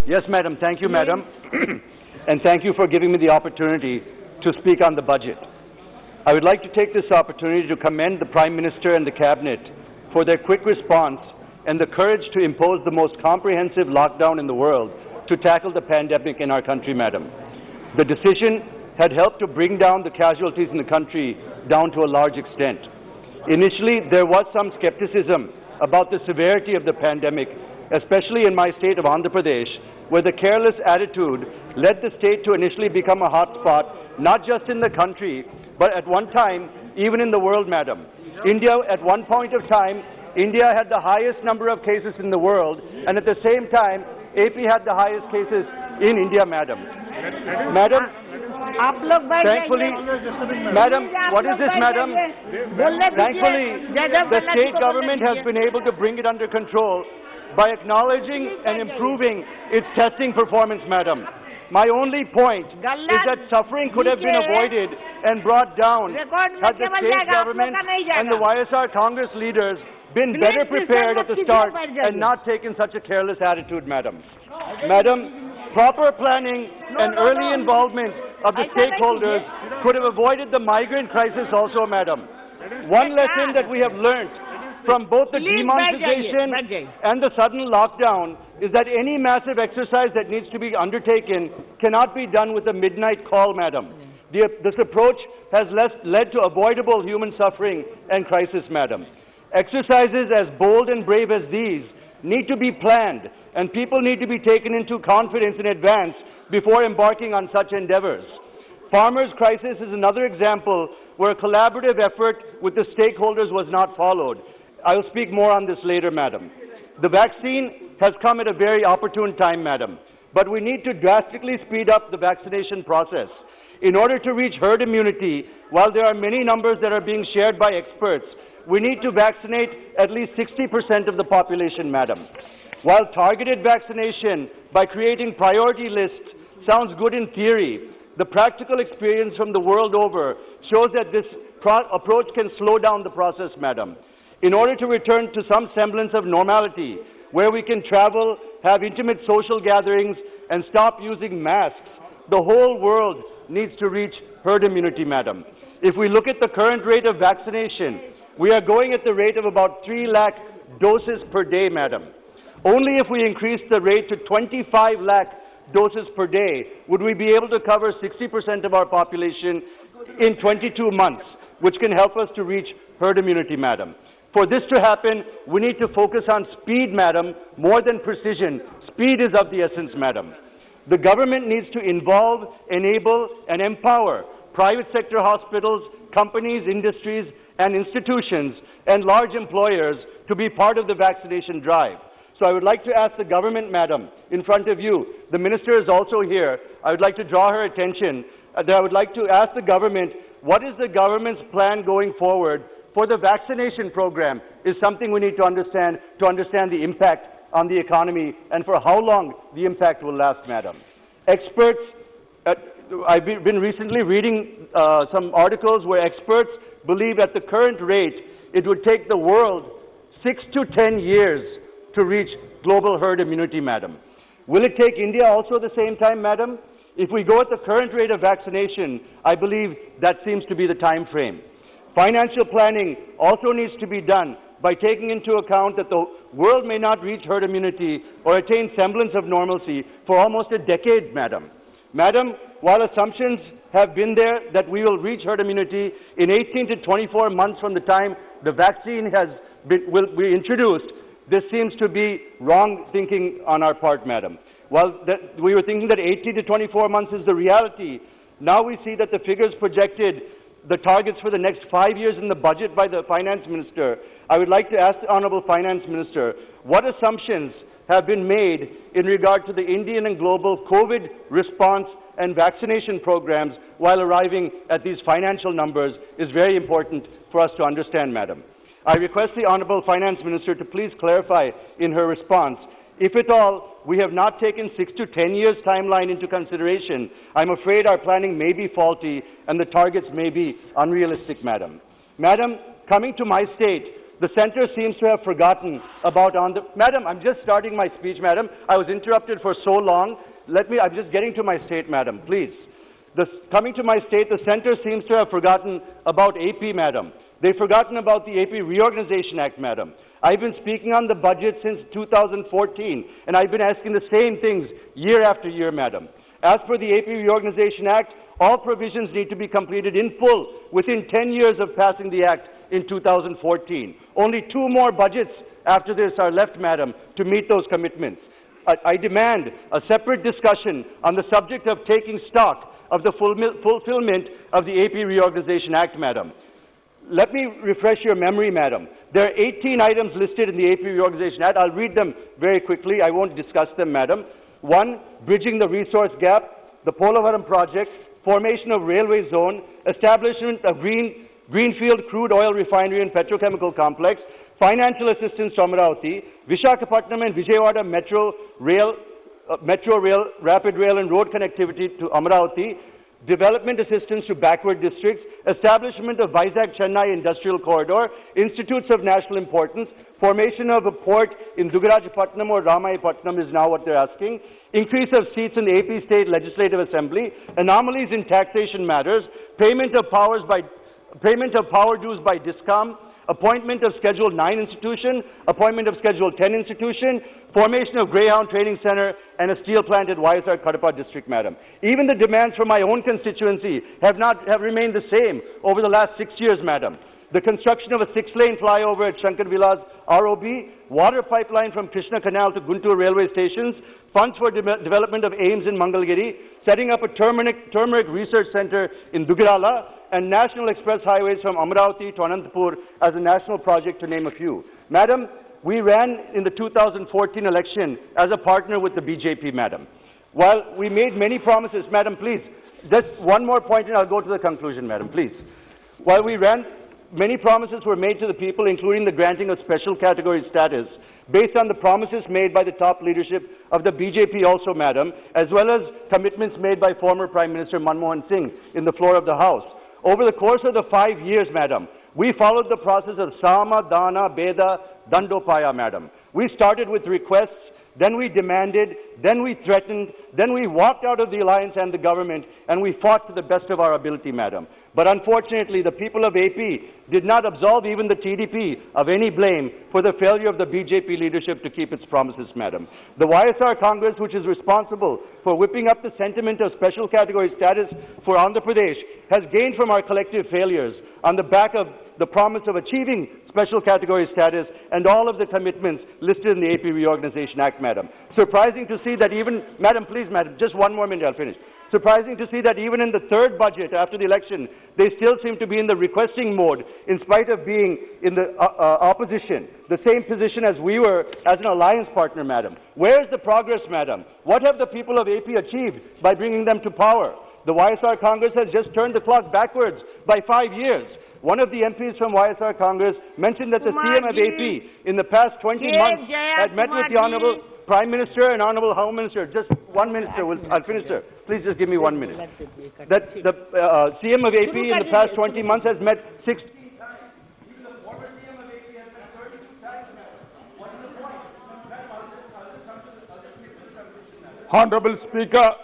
Yes, Madam. Thank you, Madam. And thank you for giving me the opportunity to speak on the budget. I would like to take this opportunity to commend the Prime Minister and the Cabinet for their quick response and the courage to impose the most comprehensive lockdown in the world to tackle the pandemic in our country, Madam. The decision had helped to bring down the casualties in the country down to a large extent. Initially, there was some skepticism about the severity of the pandemic, especially in my state of Andhra Pradesh, where the careless attitude led the state to initially become a hotspot, not just in the country, but at one time, even in the world, Madam. India, at one point of time, India had the highest number of cases in the world, and at the same time, AP had the highest cases in India, Madam. Madam, thankfully, Madam, what is this, Madam? Thankfully, the state government has been able to bring it under control by acknowledging and improving its testing performance, Madam. My only point is that suffering could have been avoided and brought down had the state government and the YSR Congress leaders been better prepared at the start and not taken such a careless attitude, Madam. Madam, proper planning and early involvement of the stakeholders could have avoided the migrant crisis also, Madam. One lesson that we have learned from both the demonetization and the sudden lockdown is that any massive exercise that needs to be undertaken cannot be done with a midnight call, Madam. This approach has led to avoidable human suffering and crisis, Madam. Exercises as bold and brave as these need to be planned, and people need to be taken into confidence in advance before embarking on such endeavors. Farmers' crisis is another example where a collaborative effort with the stakeholders was not followed. I will speak more on this later, Madam. The vaccine has come at a very opportune time, Madam, but we need to drastically speed up the vaccination process. In order to reach herd immunity, while there are many numbers that are being shared by experts, we need to vaccinate at least 60% of the population, Madam. While targeted vaccination by creating priority lists sounds good in theory, the practical experience from the world over shows that this approach can slow down the process, Madam. In order to return to some semblance of normality, where we can travel, have intimate social gatherings, and stop using masks, the whole world needs to reach herd immunity, Madam. If we look at the current rate of vaccination, we are going at the rate of about 3 lakh doses per day, Madam. Only if we increase the rate to 25 lakh doses per day would we be able to cover 60% of our population in 22 months, which can help us to reach herd immunity, Madam. For this to happen, we need to focus on speed, Madam, more than precision. Speed is of the essence, Madam. The government needs to involve, enable, and empower private sector hospitals, companies, industries, and institutions, and large employers to be part of the vaccination drive. So I would like to ask the government, Madam, in front of you, the Minister is also here, I would like to draw her attention, that I would like to ask the government, what is the government's plan going forward for the vaccination program is something we need to understand the impact on the economy and for how long the impact will last, Madam. Experts, I've been recently reading some articles where experts believe at the current rate it would take the world 6 to 10 years to reach global herd immunity, Madam. Will it take India also the same time, Madam? If we go at the current rate of vaccination, I believe that seems to be the time frame. Financial planning also needs to be done by taking into account that the world may not reach herd immunity or attain semblance of normalcy for almost a decade, Madam. Madam, while assumptions have been there that we will reach herd immunity in 18 to 24 months from the time the vaccine will be introduced, this seems to be wrong thinking on our part, Madam. While we were thinking that 18 to 24 months is the reality, now we see that the figures projected, the targets for the next 5 years in the budget by the Finance Minister. I would like to ask the Honourable Finance Minister, what assumptions have been made in regard to the Indian and global COVID response and vaccination programs while arriving at these financial numbers is very important for us to understand, Madam. I request the Honourable Finance Minister to please clarify in her response, if at all we have not taken 6 to 10 years timeline into consideration, I'm afraid our planning may be faulty and the targets may be unrealistic, Madam. Madam, coming to my state, The centre seems to have forgotten about Madam, I'm just starting my speech, madam. I was interrupted for so long. I'm just getting to my state, madam, please. Coming to my state, the centre seems to have forgotten about AP, madam. They've forgotten about the AP Reorganization Act, madam. I've been speaking on the budget since 2014, and I've been asking the same things year after year, madam. As per the AP Reorganization Act, all provisions need to be completed in full within 10 years of passing the Act in 2014. Only 2 more budgets after this are left, madam, to meet those commitments. I demand a separate discussion on the subject of taking stock of the fulfillment of the AP Reorganization Act, madam. Let me refresh your memory, madam. There are 18 items listed in the AP Reorganization Act. I'll read them very quickly. I won't discuss them, madam. 1, bridging the resource gap, the Polavaram project, formation of railway zone, establishment of greenfield crude oil refinery and petrochemical complex, financial assistance to Amaravati, Visakhapatnam and Vijayawada metro rail, rapid rail and road connectivity to Amaravati, development assistance to backward districts, establishment of Vizag-Chennai Industrial Corridor, institutes of national importance, formation of a port in Dugarajapatnam or Ramayapatnam is now what they're asking, increase of seats in the AP State Legislative Assembly, anomalies in taxation matters, payment of power dues by DISCOM, appointment of Schedule 9 institution, appointment of Schedule 10 institution, formation of Greyhound Training Center, and a steel plant at YSR Kadapa district, madam. Even the demands from my own constituency have remained the same over the last 6 years, madam. The construction of a 6-lane flyover at Shankar Vilas ROB, water pipeline from Krishna Canal to Guntur railway stations, funds for development of AIMS in Mangalgiri, setting up a turmeric research center in Dugirala, and national express highways from Amaravati to Anantapur as a national project, to name a few. Madam, we ran in the 2014 election as a partner with the BJP, madam. While we made many promises, madam, please, just one more point and I'll go to the conclusion, madam, please. While we ran, many promises were made to the people, including the granting of special category status, based on the promises made by the top leadership of the BJP also, madam, as well as commitments made by former Prime Minister Manmohan Singh in the floor of the House. Over the course of the 5 years, madam, we followed the process of Sama, Dana, Beda, Dandopaya, madam. We started with requests, then we demanded, then we threatened, then we walked out of the alliance and the government, and we fought to the best of our ability, madam. But unfortunately, the people of AP did not absolve even the TDP of any blame for the failure of the BJP leadership to keep its promises, madam. The YSR Congress, which is responsible for whipping up the sentiment of special category status for Andhra Pradesh, has gained from our collective failures on the back of the promise of achieving special category status and all of the commitments listed in the AP Reorganization Act, madam. Surprising to see that even, madam, please, madam, just one more minute, I'll finish. Surprising to see that even in the 3rd budget after the election, they still seem to be in the requesting mode, in spite of being in the opposition, the same position as we were as an alliance partner, madam. Where is the progress, madam? What have the people of AP achieved by bringing them to power? The YSR Congress has just turned the clock backwards by 5 years. One of the MPs from YSR Congress mentioned that the CM of AP in the past 20 months had met with the Honourable Prime Minister and Honourable Home Minister. Just 1 minute, sir. I'll finish, sir. Please just give me 1 minute. That the CM of AP in the past 20 months has met 6 times. Even the former CM of AP has met 32 times. What is the point? Honourable Speaker.